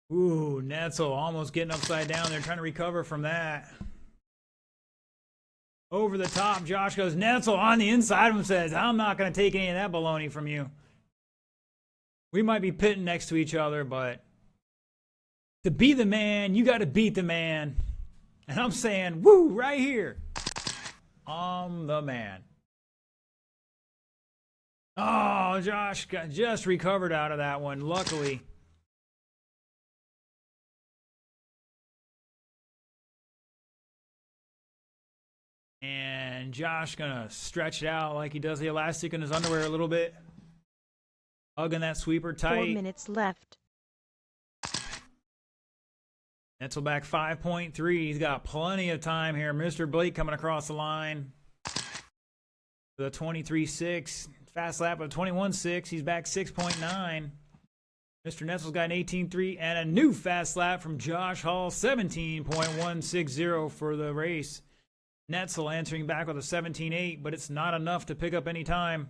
Ooh, Netzel almost getting upside down. They're trying to recover from that. Over the top, Josh goes. Netzel on the inside of him says, I'm not going to take any of that baloney from you. We might be pitting next to each other, but to be the man, you got to beat the man. And I'm saying, woo, right here. I'm the man. Oh, Josh got just recovered out of that one, luckily. And Josh gonna stretch it out like he does the elastic in his underwear a little bit. Hugging that sweeper tight. 4 minutes left. Netzel back 5.3. He's got plenty of time here. Mr. Blake coming across the line. With a 23.6. Fast lap of 21.6. He's back 6.9. Mr. Netzel's got an 18.3 and a new fast lap from Josh Hall, 17.160 for the race. Netzel answering back with a 17.8, but it's not enough to pick up any time.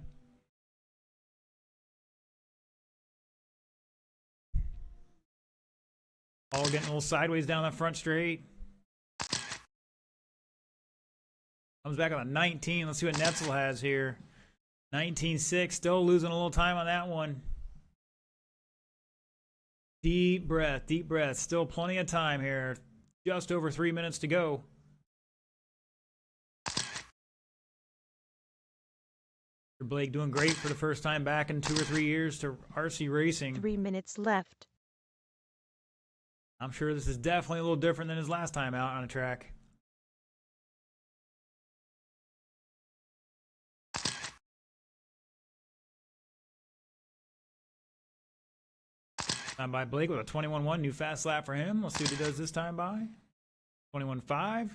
All getting a little sideways down that front straight. Comes back on a 19. Let's see what Netzel has here. 19.6, still losing a little time on that one. Deep breath, deep breath. Still plenty of time here. Just over 3 minutes to go. Blake doing great for the first time back in 2 or 3 years to RC racing. 3 minutes left. I'm sure this is definitely a little different than his last time out on a track. Time by Blake with a 21.1, new fast lap for him. Let's see what he does this time by. 21.5.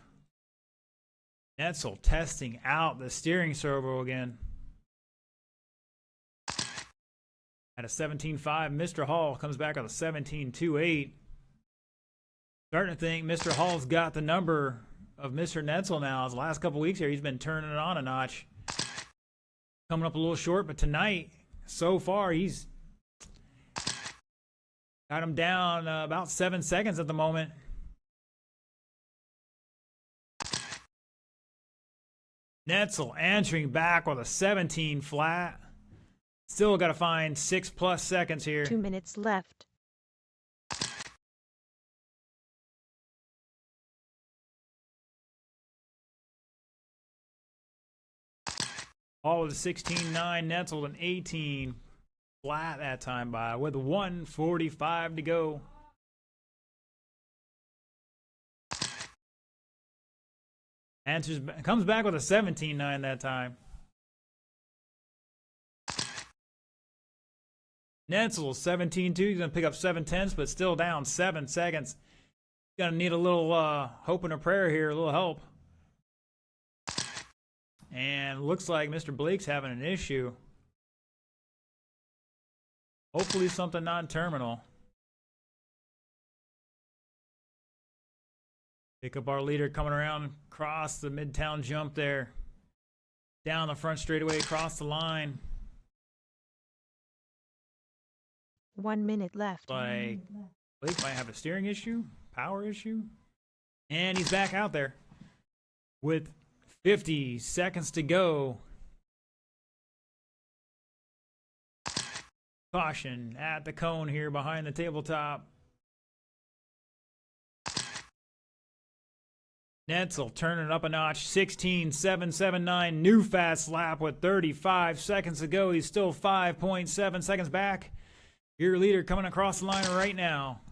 Netzel testing out the steering servo again. At a 17.5, Mr. Hall comes back on a 17.28. Starting to think Mr. Hall's got the number of Mr. Netzel now. The last couple weeks here, he's been turning it on a notch. Coming up a little short, but tonight, so far, he's got him down about 7 seconds at the moment. Netzel answering back with a 17 flat. Still got to find 6+ seconds here. 2 minutes left. All with a 16.9, Netzel an 18 flat that time by with 1:45 to go. Comes back with a 17.9 that time. Netzel 17.2. He's going to pick up 7/10, but still down 7 seconds. He's going to need a little hope and a prayer here, a little help. And looks like Mr. Blake's having an issue. Hopefully something non-terminal. Pick up our leader coming around across the midtown jump there. Down the front straightaway, across the line. 1 minute left. Like Blake might have a steering issue, power issue. And he's back out there with 50 seconds to go. Caution at the cone here behind the tabletop. Netzel turning it up a notch. 16.779. New fast lap with 35 seconds to go. He's still 5.7 seconds back. Your leader coming across the line right now.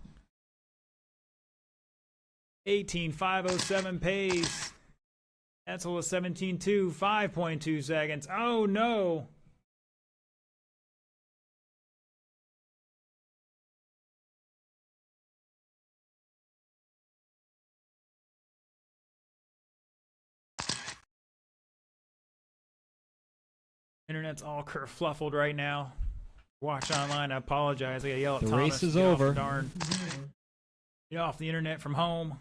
18.507 pace. Netzel with 17.2, 5.2 seconds. Oh no! Internet's all kerfluffled right now. Watch online. I apologize. I gotta yell at Thomas. The race is Get off the over. darn. Get off the internet from home.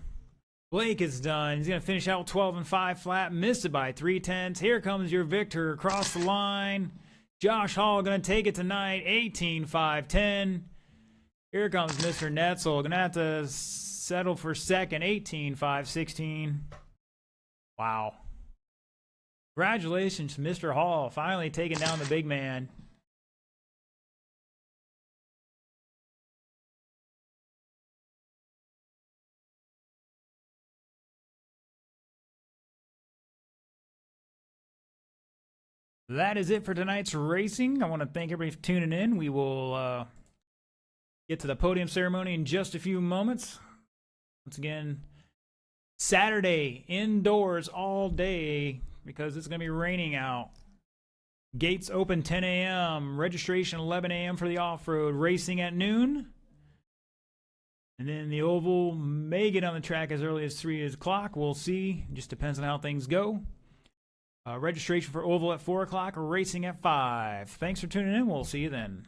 Blake is done. He's going to finish out with 12.5 flat. Missed it by 3/10. Here comes your victor across the line. Josh Hall going to take it tonight. 18.510. Here comes Mr. Netzel. Going to have to settle for second. 18.516. Wow. Congratulations, Mr. Hall. Finally taking down the big man. That is it for tonight's racing. I want to thank everybody for tuning in. We will get to the podium ceremony in just a few moments. Once again, Saturday, indoors all day because it's going to be raining out. Gates open 10 a.m. Registration 11 a.m. for the off-road. Racing at noon. And then the oval may get on the track as early as 3 o'clock. We'll see. It just depends on how things go. Registration for oval at 4 o'clock, racing at 5. Thanks for tuning in. We'll see you then.